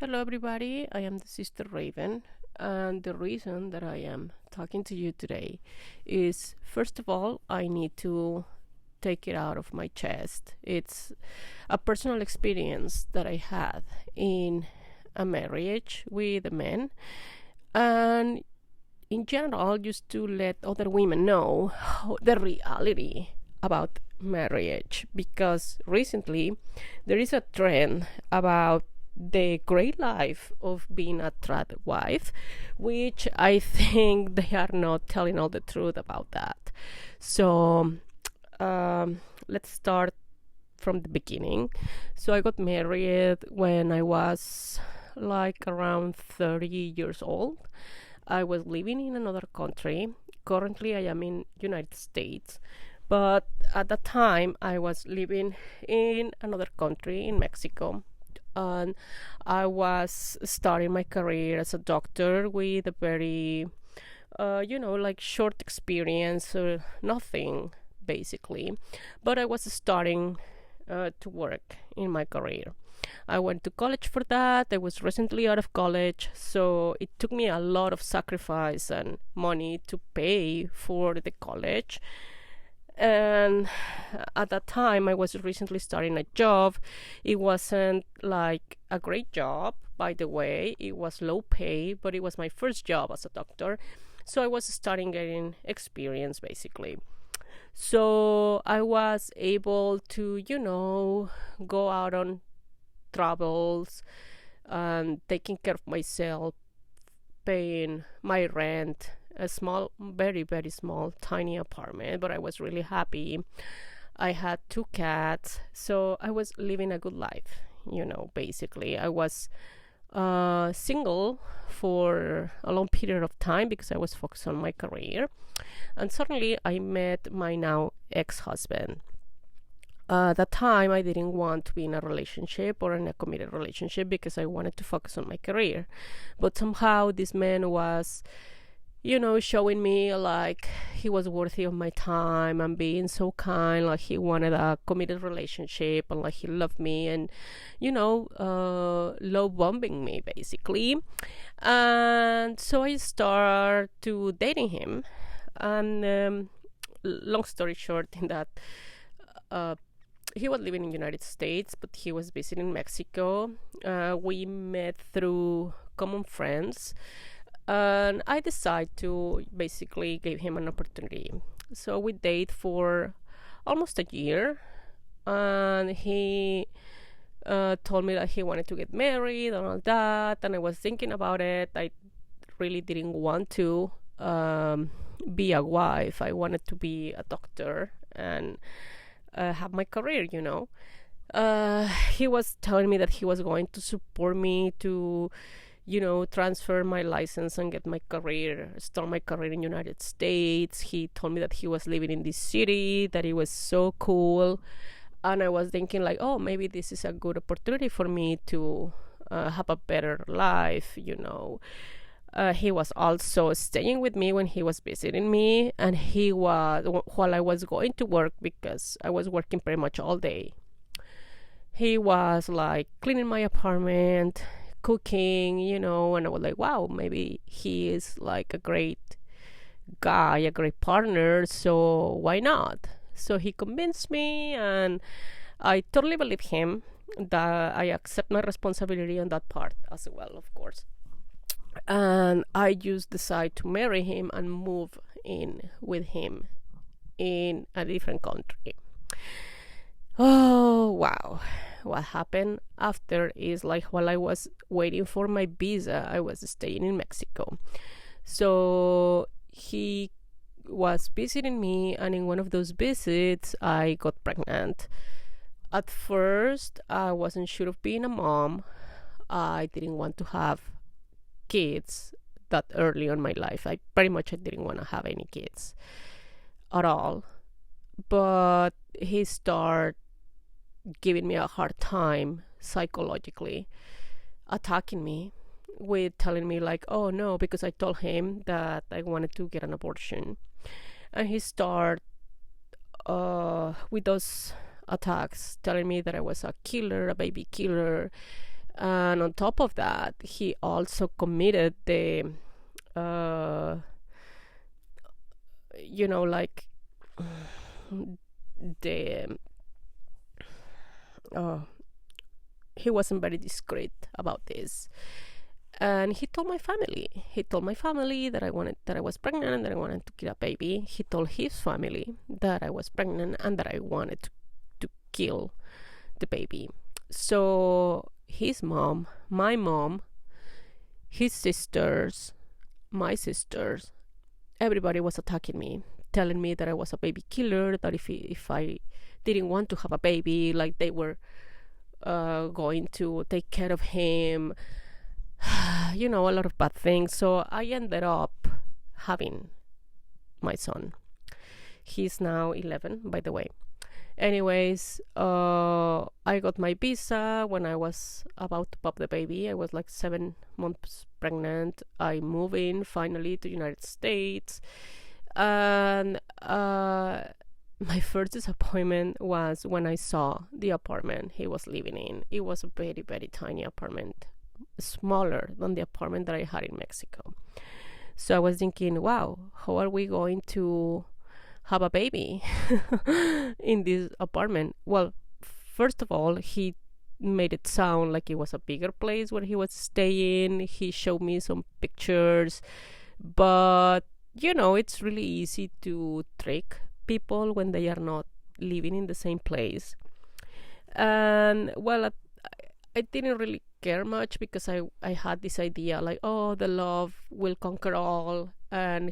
Hello, everybody. I am the Sister Raven, and the reason that I am talking to you today is first of all, I need to take it out of my chest. It's a personal experience that I had in a marriage with a man, and in general, just to let other women know the reality about marriage because recently there is a trend about the great life of being a trad wife, which I think they are not telling all the truth about that. So let's start from the beginning. So I got married when I was like around 30 years old. I was living in another country. Currently, I am in United States, but at that time I was living in another country in Mexico, and I was starting my career as a doctor with a very, like short experience, nothing basically, but I was starting to work in my career. I went to college for that. I was recently out of college, so it took me a lot of sacrifice and money to pay for the college. And at that time, I was recently starting a job. It wasn't like a great job, by the way. It was low pay, but it was my first job as a doctor. So I was starting getting experience basically. So I was able to, go out on travels and taking care of myself, paying my rent, a small, very, very small, tiny apartment, but I was really happy. I had two cats, so I was living a good life, basically. I was single for a long period of time because I was focused on my career. And suddenly I met my now ex husband. At that time, I didn't want to be in a relationship or in a committed relationship because I wanted to focus on my career. But somehow, this man was, showing me like he was worthy of my time and being so kind, like he wanted a committed relationship and like he loved me and, love bombing me basically. And so I started to dating him. And long story short, in that. Uh, he was living in the United States, but he was visiting Mexico. We met through common friends, and I decided to basically give him an opportunity. So we dated for almost a year, and he told me that he wanted to get married and all that. And I was thinking about it. I really didn't want to be a wife. I wanted to be a doctor and have my career. He was telling me that he was going to support me to, transfer my license and get my career, start my career in United States. He told me that he was living in this city, that it was so cool. And I was thinking like, oh, maybe this is a good opportunity for me to have a better life. He was also staying with me when he was visiting me, and he was while I was going to work because I was working pretty much all day. He was like cleaning my apartment, cooking, and I was like, wow, maybe he is like a great guy, a great partner, so why not? So he convinced me, and I totally believe him that I accept my responsibility on that part as well, of course. And I just decided to marry him and move in with him in a different country. Oh wow, what happened after is like while I was waiting for my visa, I was staying in Mexico. So he was visiting me, and in one of those visits I got pregnant. At first I wasn't sure of being a mom. I didn't want to have kids that early on my life. I pretty much didn't want to have any kids at all. But he started giving me a hard time psychologically, attacking me with telling me like, oh no, because I told him that I wanted to get an abortion. And he started with those attacks, telling me that I was a killer, a baby killer, And on top of that, he also committed the like the he wasn't very discreet about this, and he told my family. He told my family that I was pregnant and that I wanted to kill a baby. He told his family that I was pregnant and that I wanted to kill the baby. So his mom, my mom, his sisters, my sisters, everybody was attacking me, telling me that I was a baby killer, that if I didn't want to have a baby, like they were going to take care of him, a lot of bad things. So I ended up having my son. He's now 11, by the way. Anyways, I got my visa when I was about to pop the baby. I was like 7 months pregnant. I moved in finally to the United States. And my first disappointment was when I saw the apartment he was living in. It was a very, very tiny apartment, smaller than the apartment that I had in Mexico. So I was thinking, wow, how are we going to have a baby in this apartment? Well, first of all, he made it sound like it was a bigger place where he was staying. He showed me some pictures, but it's really easy to trick people when they are not living in the same place. And well, I didn't really care much because I had this idea like, oh, the love will conquer all, and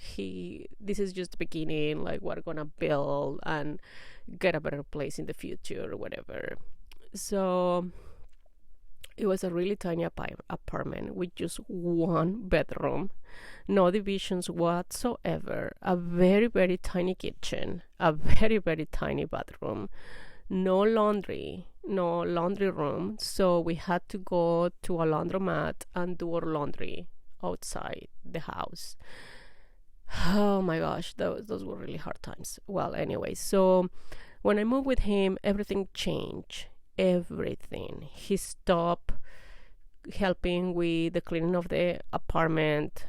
this is just the beginning, like we're gonna build and get a better place in the future or whatever. So it was a really tiny apartment with just one bedroom, no divisions whatsoever, a very, very tiny kitchen, a very, very tiny bathroom, no laundry room. So we had to go to a laundromat and do our laundry outside the house. Oh my gosh, those were really hard times. Well, anyway, so when I moved with him, everything changed. Everything. He stopped helping with the cleaning of the apartment.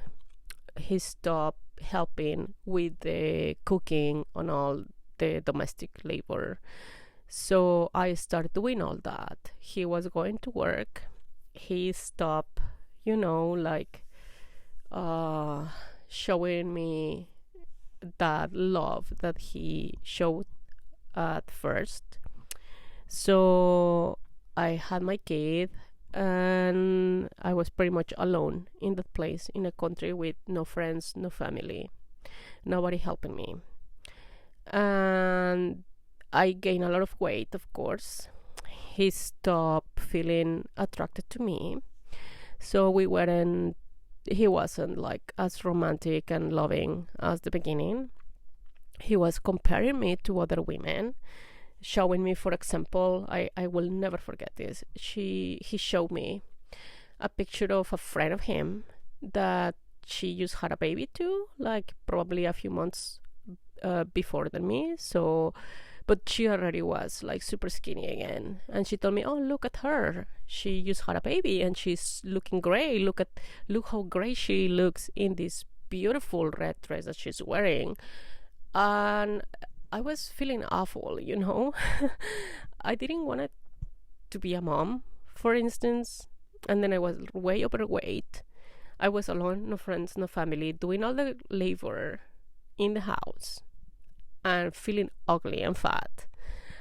He stopped helping with the cooking on all the domestic labor. So I started doing all that. He was going to work. He stopped, showing me that love that he showed at first. So I had my kid, and I was pretty much alone in that place, in a country with no friends, no family, nobody helping me. And I gained a lot of weight, of course. He stopped feeling attracted to me. So he wasn't like as romantic and loving as the beginning. He was comparing me to other women, showing me, for example, I will never forget this. He showed me a picture of a friend of him that she just had a baby too, like probably a few months before than me. So, but she already was like super skinny again. And she told me, oh, look at her. She just had a baby and she's looking great. Look how great she looks in this beautiful red dress that she's wearing. And I was feeling awful, I didn't want it to be a mom, for instance. And then I was way overweight. I was alone, no friends, no family, doing all the labor in the house and feeling ugly and fat.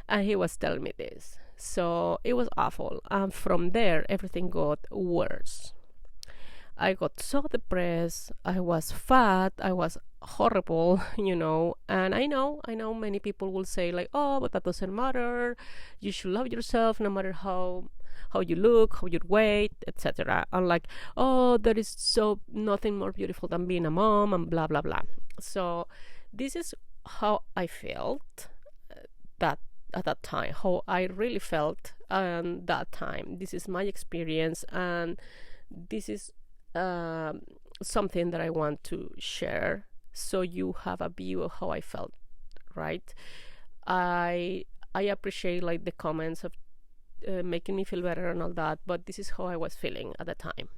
And he was telling me this. So it was awful. And from there, everything got worse. I got so depressed. I was fat. I was horrible, and I know many people will say like, oh, but that doesn't matter. You should love yourself no matter how you look, how you weight, etc. And like, oh, there is so nothing more beautiful than being a mom and blah, blah, blah. So this is how I felt that at that time, how I really felt that time. This is my experience, and this is something that I want to share so you have a view of how I felt, right? I appreciate like the comments of making me feel better and all that, but this is how I was feeling at the time,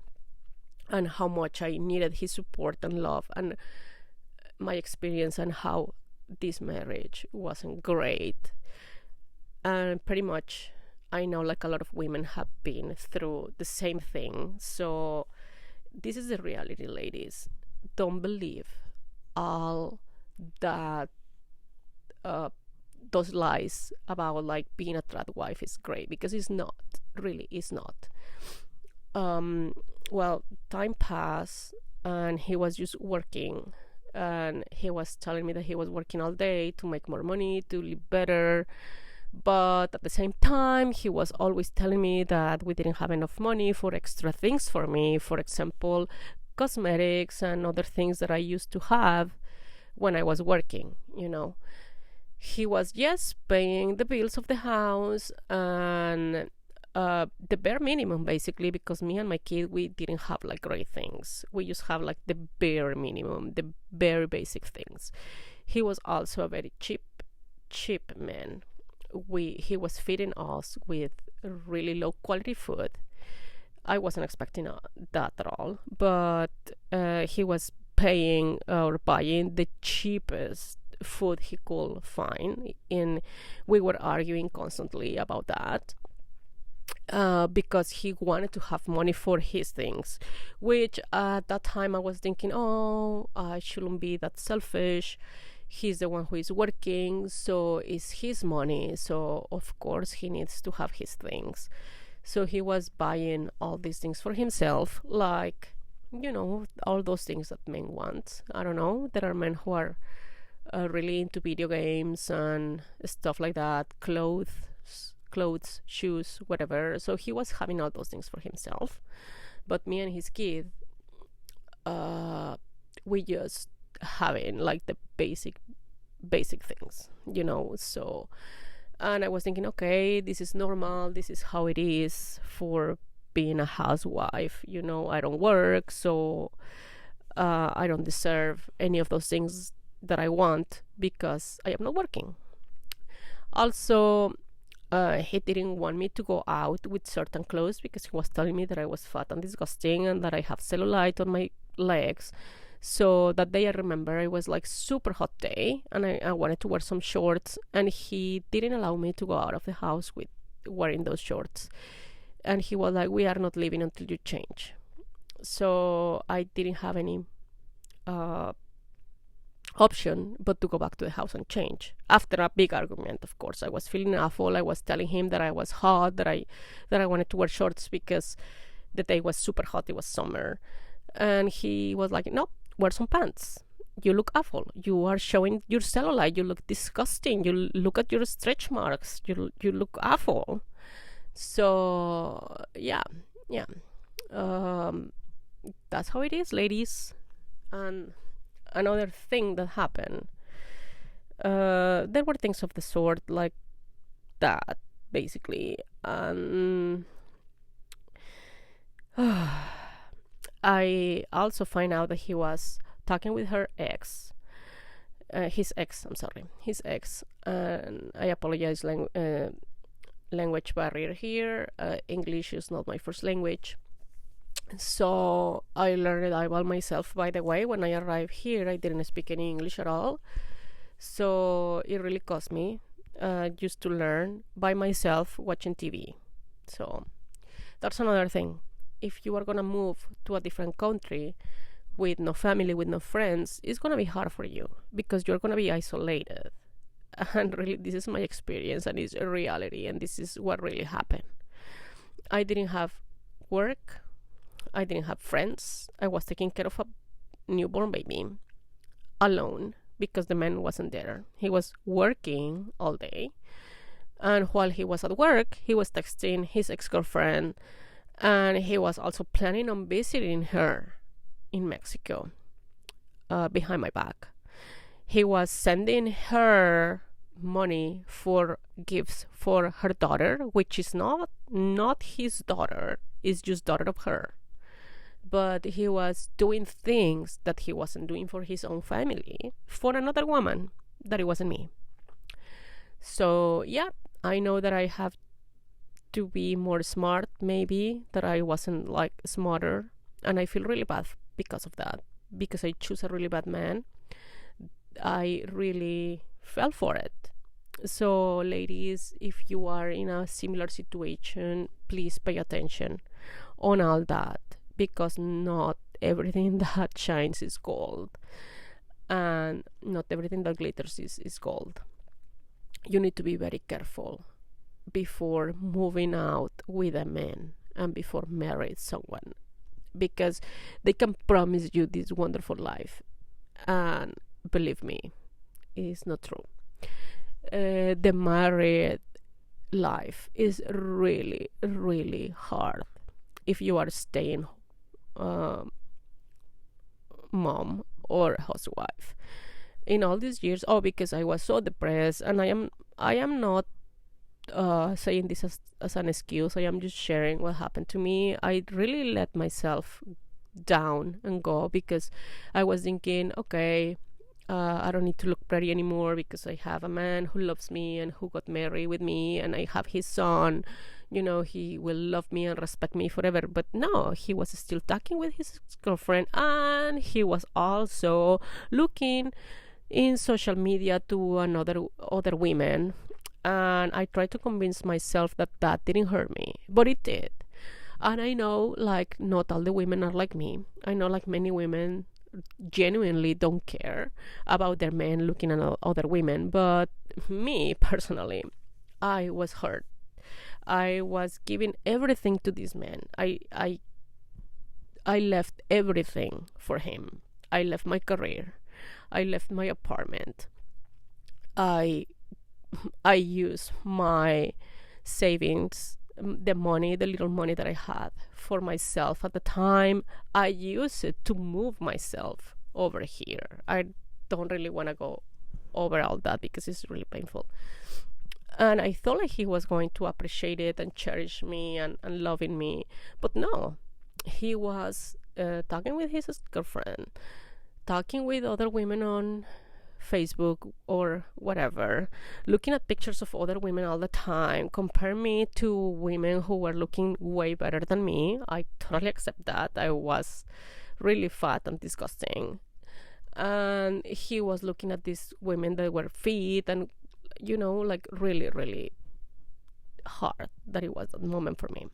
and how much I needed his support and love, and my experience, and how this marriage wasn't great. And pretty much I know like a lot of women have been through the same thing. So this is the reality, ladies. Don't believe all that those lies about like being a trad wife is great, because it's not. Really, it's not. Well, time passed, and he was just working, and he was telling me that he was working all day to make more money, to live better. But at the same time, he was always telling me that we didn't have enough money for extra things for me. For example, cosmetics and other things that I used to have when I was working, you know. He was, yes, paying the bills of the house and the bare minimum, basically, because me and my kid, we didn't have like great things. We just have like the bare minimum, the very basic things. He was also a very cheap man. He was feeding us with really low quality food. I wasn't expecting that at all, but he was paying or buying the cheapest food he could find, and we were arguing constantly about that. Because he wanted to have money for his things, which at that time I was thinking, oh, I shouldn't be that selfish. He's the one who is working, so it's his money, so of course he needs to have his things. So he was buying all these things for himself, like, you know, all those things that men want. I don't know, there are men who are really into video games and stuff like that, clothes, shoes, whatever. So he was having all those things for himself, but me and his kid, we just having like the basic things, you know. So, and I was thinking, okay, this is normal, this is how it is for being a housewife, you know. I don't work, so I don't deserve any of those things that I want because I am not working. Also, he didn't want me to go out with certain clothes because he was telling me that I was fat and disgusting and that I have cellulite on my legs. So that day I remember it was like super hot day, and I wanted to wear some shorts, and he didn't allow me to go out of the house with wearing those shorts. And he was like, we are not leaving until you change. So I didn't have any option but to go back to the house and change. After a big argument, of course, I was feeling awful. I was telling him that I was hot, that I wanted to wear shorts because the day was super hot, it was summer. And he was like, no, wear some pants. You look awful. You are showing your cellulite. You look disgusting. You look at your stretch marks. You look awful. So yeah. That's how it is, ladies. And another thing that happened, there were things of the sort like that, basically. I also find out that he was talking with his ex, and I apologize, language barrier here. English is not my first language. So I learned it about myself, by the way. When I arrived here, I didn't speak any English at all. So it really cost me just to learn by myself watching TV. So that's another thing. If you are going to move to a different country with no family, with no friends, it's going to be hard for you because you're going to be isolated. And really, this is my experience, and it's a reality, and this is what really happened. I didn't have work. I didn't have friends. I was taking care of a newborn baby alone because the man wasn't there. He was working all day. And while he was at work, he was texting his ex-girlfriend, and he was also planning on visiting her in Mexico behind my back. He was sending her money for gifts for her daughter, which is not his daughter, it's just daughter of her. But he was doing things that he wasn't doing for his own family, for another woman, that it wasn't me. So yeah, I know that I have to be more smart, maybe, that I wasn't like smarter. And I feel really bad because of that, because I choose a really bad man. I really fell for it. So, ladies, if you are in a similar situation, please pay attention on all that, because not everything that shines is gold, and not everything that glitters is gold. You need to be very careful before moving out with a man and before marrying someone, because they can promise you this wonderful life, and believe me, it's not true. The married life is really, really hard if you are staying mom or housewife. In all these years, because I was so depressed, and I am not saying this as an excuse. I am just sharing what happened to me. I really let myself down and go, because I was thinking, okay, I don't need to look pretty anymore because I have a man who loves me and who got married with me, and I have his son. He will love me and respect me forever. But no, he was still talking with his girlfriend, and he was also looking in social media to other women. And I tried to convince myself that didn't hurt me, but it did. And I know, like, not all the women are like me. I know, like, many women genuinely don't care about their men looking at other women. But me, personally, I was hurt. I was giving everything to this man. I left everything for him. I left my career. I left my apartment. I used my savings, the little money that I had for myself at the time. I used it to move myself over here. I don't really want to go over all that because it's really painful. And I thought like he was going to appreciate it and cherish me and loving me. But no, he was talking with his girlfriend, talking with other women on Facebook or whatever, looking at pictures of other women all the time, compare me to women who were looking way better than me. I totally accept that. I was really fat and disgusting. And he was looking at these women that were fit and, like really, really hard that it was at the moment for me.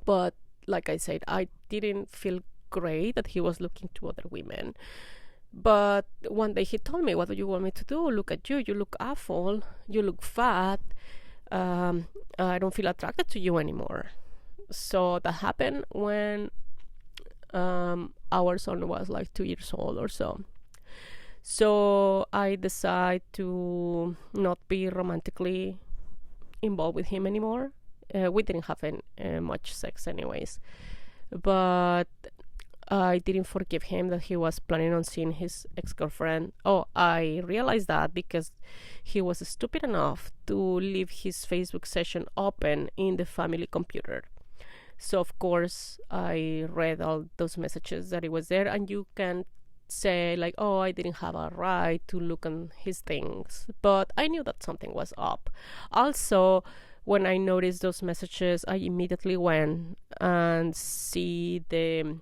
But like I said, I didn't feel great that he was looking to other women. But one day he told me, what do you want me to do? Look at you. You look awful. You look fat. I don't feel attracted to you anymore. So that happened when our son was like 2 years old or so. So I decided to not be romantically involved with him anymore. We didn't have much sex anyways. But I didn't forgive him that he was planning on seeing his ex-girlfriend. I realized that because he was stupid enough to leave his Facebook session open in the family computer. So, of course, I read all those messages that it was there, and you can say, like, I didn't have a right to look on his things. But I knew that something was up. Also, when I noticed those messages, I immediately went and see the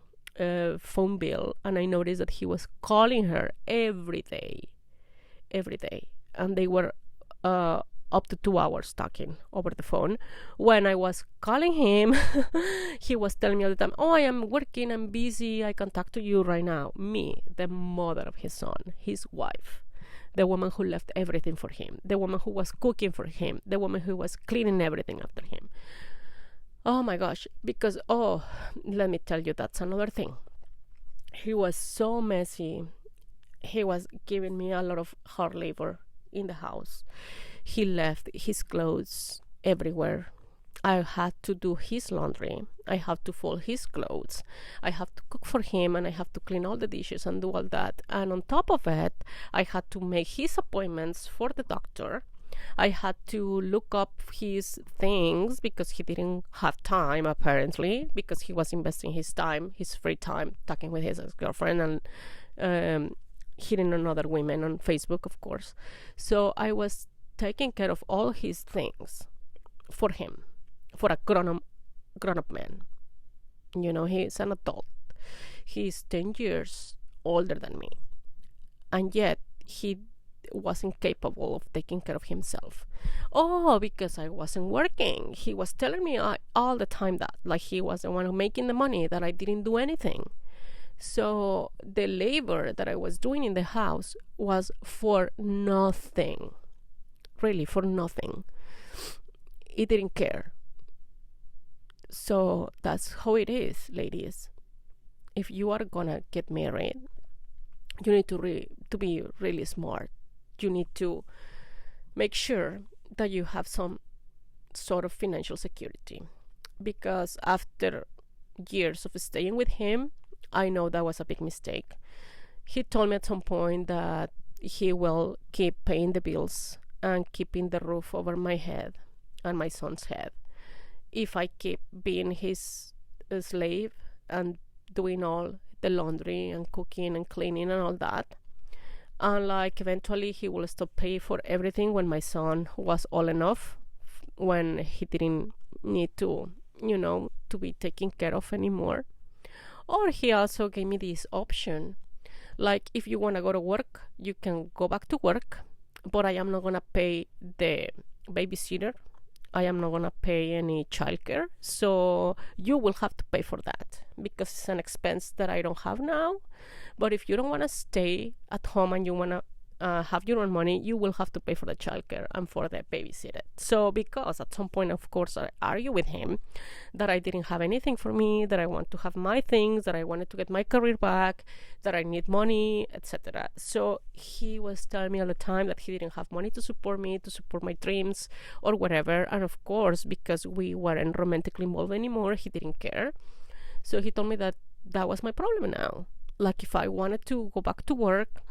phone bill, and I noticed that he was calling her every day, and they were up to 2 hours talking over the phone. When I was calling him, he was telling me all the time, I am working, I'm busy, I can talk to you right now. Me, the mother of his son, his wife, the woman who left everything for him, the woman who was cooking for him, the woman who was cleaning everything after him. Oh my gosh, because, let me tell you, that's another thing. He was so messy. He was giving me a lot of hard labor in the house. He left his clothes everywhere. I had to do his laundry. I have to fold his clothes. I have to cook for him, and I have to clean all the dishes and do all that. And on top of it, I had to make his appointments for the doctor. I had to look up his things because he didn't have time, apparently, because he was investing his time, his free time, talking with his ex-girlfriend and hitting on other women on Facebook, of course. So I was taking care of all his things for him, for a grown up man. He's an adult. He's 10 years older than me. And yet, he wasn't capable of taking care of himself. Oh, because I wasn't working. He was telling me all the time that, like, he was the one making the money, that I didn't do anything. So the labor that I was doing in the house was for nothing. Really, for nothing. He didn't care. So that's how it is, ladies. If you are gonna get married, you need to be really smart. You need to make sure that you have some sort of financial security. Because after years of staying with him, I know that was a big mistake. He told me at some point that he will keep paying the bills and keeping the roof over my head and my son's head if I keep being his slave and doing all the laundry and cooking and cleaning and all that. And like eventually he will stop paying for everything when my son was old enough, when he didn't need to, to be taken care of anymore. Or he also gave me this option, like, if you want to go to work, you can go back to work, but I am not going to pay the babysitter. I am not going to pay any childcare. So you will have to pay for that because it's an expense that I don't have now. But if you don't want to stay at home and you want to have your own money, you will have to pay for the childcare and for the babysitter. So because at some point, of course, I argue with him that I didn't have anything for me, that I want to have my things, that I wanted to get my career back, that I need money, etc. So he was telling me all the time that he didn't have money to support me, to support my dreams or whatever. And of course, because we weren't romantically involved anymore, he didn't care. So he told me that that was my problem now. Like, if I wanted to go back to work,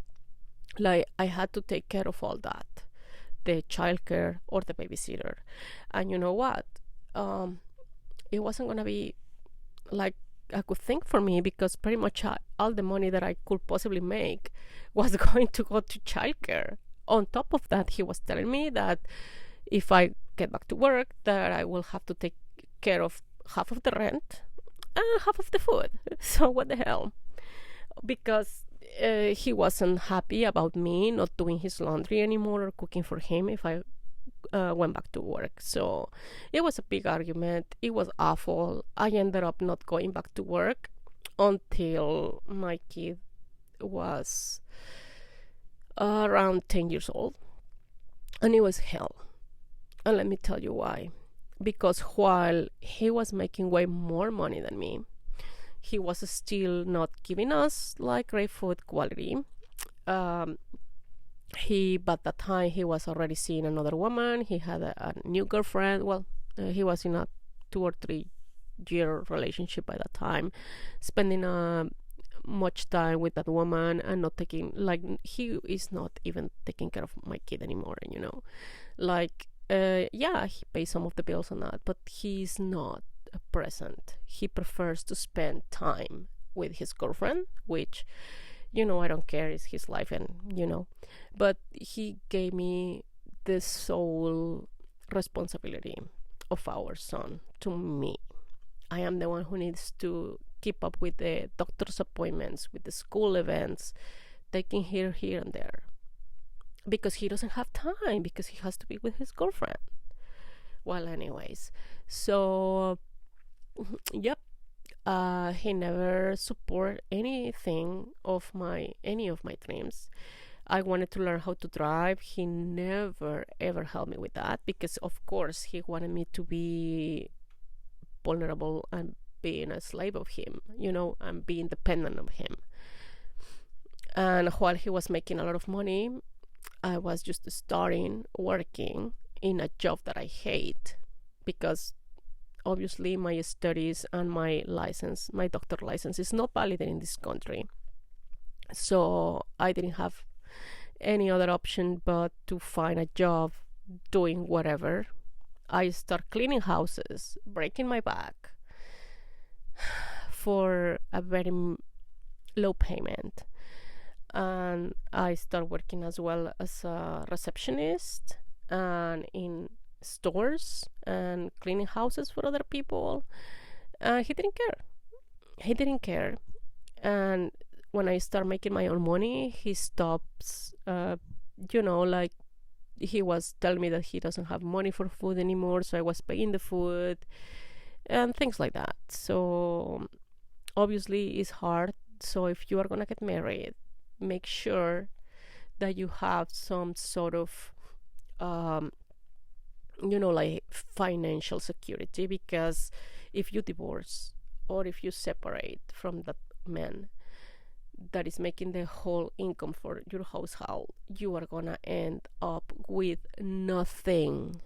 like, I had to take care of all that, the childcare or the babysitter. And you know what? It wasn't going to be like a good thing for me, because pretty much all the money that I could possibly make was going to go to childcare. On top of that, he was telling me that if I get back to work, that I will have to take care of half of the rent and half of the food. So what the hell? Because he wasn't happy about me not doing his laundry anymore or cooking for him if I went back to work. So it was a big argument. It was awful. I ended up not going back to work until my kid was around 10 years old. And it was hell. And let me tell you why. Because while he was making way more money than me, he was still not giving us like great food quality. By that time, he was already seeing another woman. He had a new girlfriend. Well, he was in a 2 or 3 year relationship by that time, spending much time with that woman and not taking, like, he is not even taking care of my kid anymore, like, yeah, he pays some of the bills and that, but he's not present. He prefers to spend time with his girlfriend, which, I don't care, it's his life, and but he gave me the sole responsibility of our son to me. I am the one who needs to keep up with the doctor's appointments, with the school events, taking here and there, because he doesn't have time, because he has to be with his girlfriend. Well, anyways, so yep, he never support anything of any of my dreams. I wanted to learn how to drive. He never ever helped me with that, because of course he wanted me to be vulnerable and being a slave of him, and being dependent on him. And while he was making a lot of money, I was just starting working in a job that I hate, because obviously my studies and my doctor license is not valid in this country. So I didn't have any other option but to find a job doing whatever. I start cleaning houses, breaking my back for a very low payment. And I start working as well as a receptionist and in stores and cleaning houses for other people. He didn't care. He didn't care. And when I start making my own money, he stops, like he was telling me that he doesn't have money for food anymore, so I was paying the food and things like that. So obviously it's hard. So if you are gonna get married, make sure that you have some sort of like financial security, because if you divorce or if you separate from that man that is making the whole income for your household, you are gonna end up with nothing.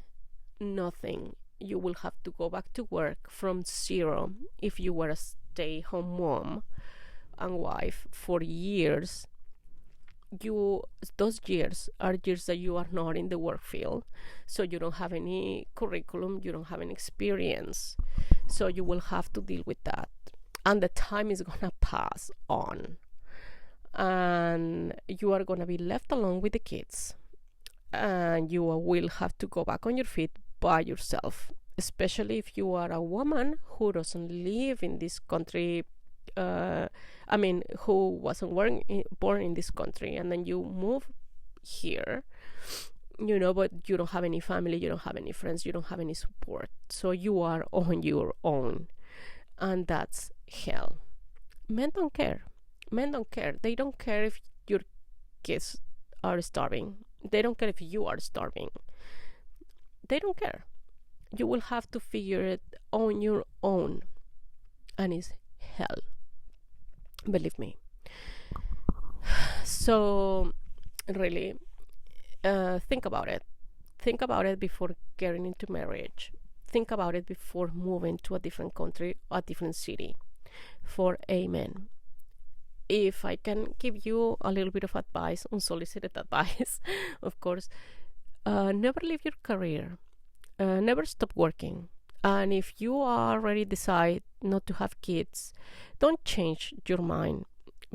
You will have to go back to work from zero if you were a stay-home mom and wife for years. Those years are years that you are not in the work field, so you don't have any curriculum, you don't have any experience, so you will have to deal with that, and the time is gonna pass on, and you are gonna be left alone with the kids, and you will have to go back on your feet by yourself, especially if you are a woman who doesn't live in this country, who wasn't born in this country, and then you move here, but you don't have any family, you don't have any friends, you don't have any support, so you are on your own, and that's hell. Men don't care. They don't care if your kids are starving. They don't care if you are starving. They don't care. You will have to figure it on your own, and it's hell. Believe me. So really, think about it. Think about it before getting into marriage. Think about it before moving to a different country, a different city. For amen. If I can give you a little bit of advice, unsolicited advice, of course, never leave your career. Never stop working. And if you already decide not to have kids, don't change your mind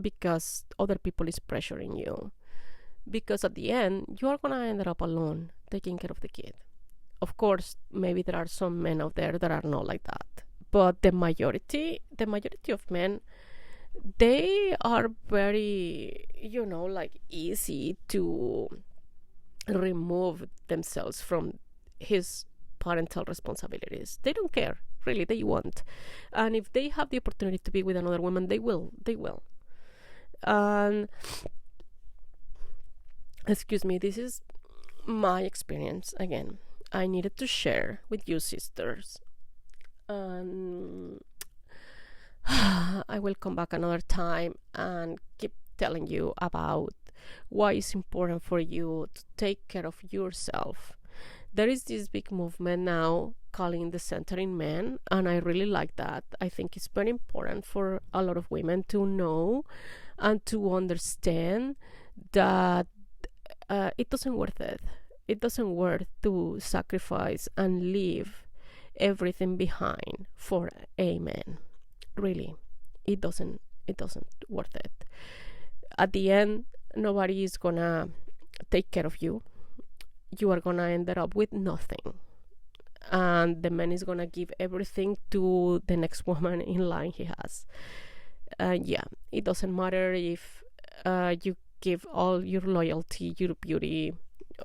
because other people is pressuring you. Because at the end, you are going to end up alone taking care of the kid. Of course, maybe there are some men out there that are not like that. But the majority of men, they are very, easy to remove themselves from his parental responsibilities. They don't care, really, they won't. And if they have the opportunity to be with another woman, they will. And excuse me, this is my experience. Again, I needed to share with you sisters. I will come back another time and keep telling you about why it's important for you to take care of yourself. There is this big movement now calling the Centering Men, and I really like that. I think it's very important for a lot of women to know and to understand that it doesn't worth it. It doesn't worth to sacrifice and leave everything behind for a man. Really, it doesn't worth it. At the end, nobody is gonna take care of you. You are gonna end up with nothing, and the man is gonna give everything to the next woman in line he has. It doesn't matter if you give all your loyalty, your beauty,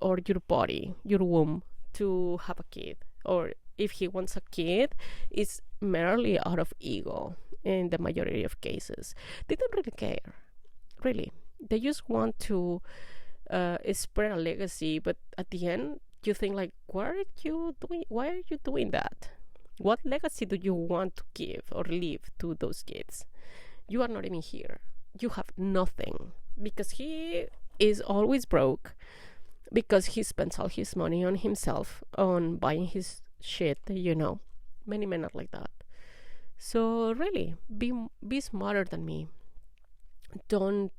or your body, your womb to have a kid, or if he wants a kid, it's merely out of ego. In the majority of cases, they don't really care. Really, they just want to spread a legacy, but at the end you think like, why are you doing that? What legacy do you want to give or leave to those kids? You are not even here. You have nothing, because he is always broke, because he spends all his money on himself, on buying his shit. Many men are like that. So really, be smarter than me. Don't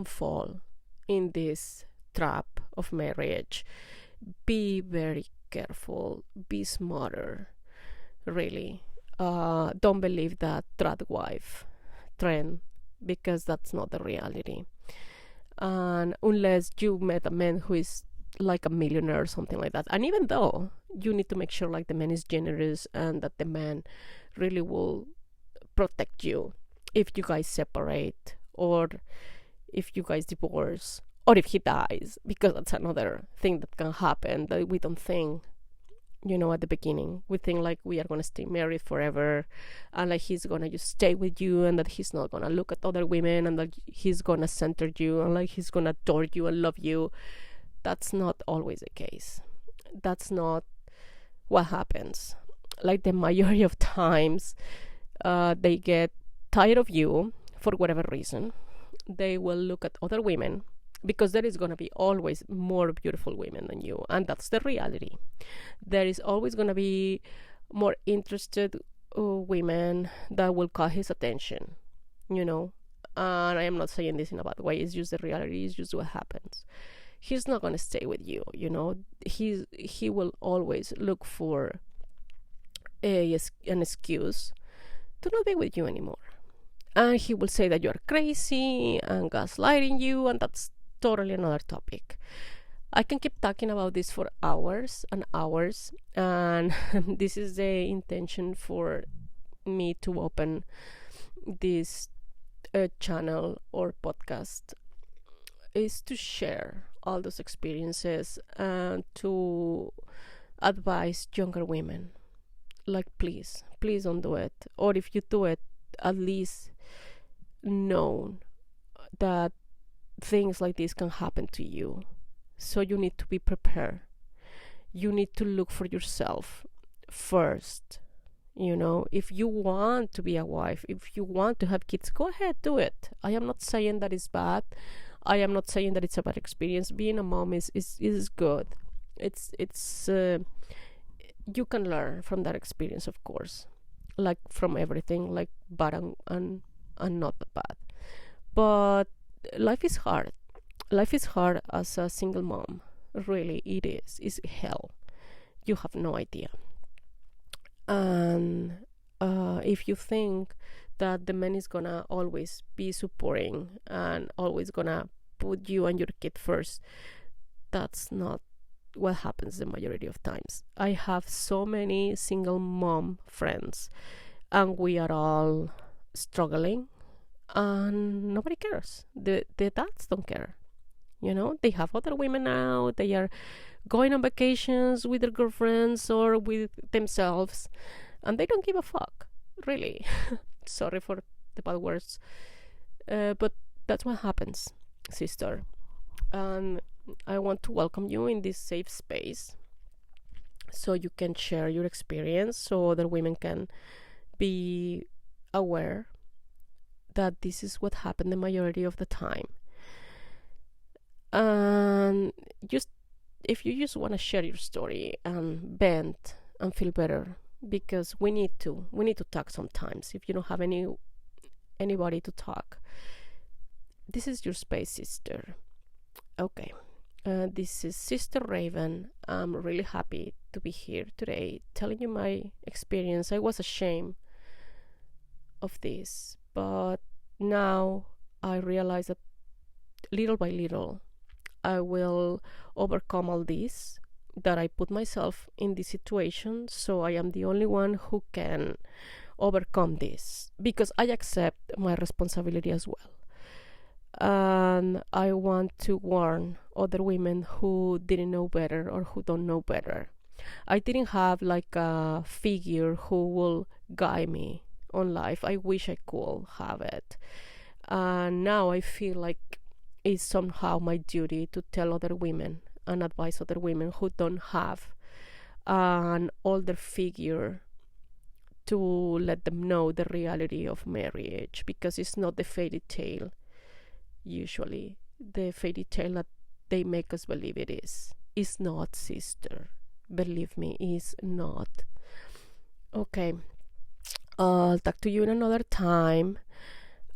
fall in this trap of marriage. Be very careful. Be smarter. Really, don't believe that trad wife trend, because that's not the reality. And unless you met a man who is like a millionaire or something like that. And even though you need to make sure like the man is generous and that the man really will protect you if you guys separate, or if you guys divorce, or if he dies, because that's another thing that can happen that we don't think, at the beginning. We think like we are going to stay married forever, and like he's going to just stay with you, and that he's not going to look at other women, and that he's going to center you, and like he's going to adore you and love you. That's not always the case. That's not what happens. Like the majority of times, they get tired of you for whatever reason. They will look at other women, because there is going to be always more beautiful women than you, and that's the reality. There is always going to be more interested women that will call his attention, and I am not saying this in a bad way. It's just the reality. It's just what happens. He's not going to stay with you. He will always look for an excuse to not be with you anymore, and he will say that you are crazy and gaslighting you, and that's totally another topic. I can keep talking about this for hours and hours, and this is the intention for me to open this channel or podcast, is to share all those experiences and to advise younger women, like, please don't do it. Or if you do it, at least know that things like this can happen to you. So you need to be prepared. You need to look for yourself first. If you want to be a wife, if you want to have kids, go ahead, do it. I am not saying that it's bad. I am not saying that it's a bad experience. Being a mom is good. It's you can learn from that experience, of course, like from everything, like bad and not bad. But life is hard. Life is hard as a single mom. Really, it is. It's hell. You have no idea. And if you think that the man is gonna always be supporting and always gonna put you and your kid first, that's not what happens the majority of times. I have so many single mom friends, and we are all struggling, and nobody cares. The dads don't care. They have other women now. They are going on vacations with their girlfriends or with themselves, and they don't give a fuck, really. Sorry for the bad words, but that's what happens, sister. And I want to welcome you in this safe space, so you can share your experience, so other women can be aware that this is what happened the majority of the time. And just if you just want to share your story and vent and feel better, because we need to talk sometimes. If you don't have anybody to talk, this is your space, sister. Okay, this is Sister Raven. I'm really happy to be here today telling you my experience. I was ashamed of this, but now I realize that little by little I will overcome all this, that I put myself in this situation, so I am the only one who can overcome this, because I accept my responsibility as well. And I want to warn other women who didn't know better or who don't know better. I didn't have like a figure who will guide me on life. I wish I could have it. And now I feel like it's somehow my duty to tell other women and advise other women who don't have an older figure, to let them know the reality of marriage, because it's not the fairy tale, usually the fairy tale that they make us believe it is. It's not, sister. Believe me, it's not. Okay, I'll talk to you in another time,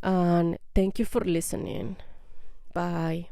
and thank you for listening. Bye.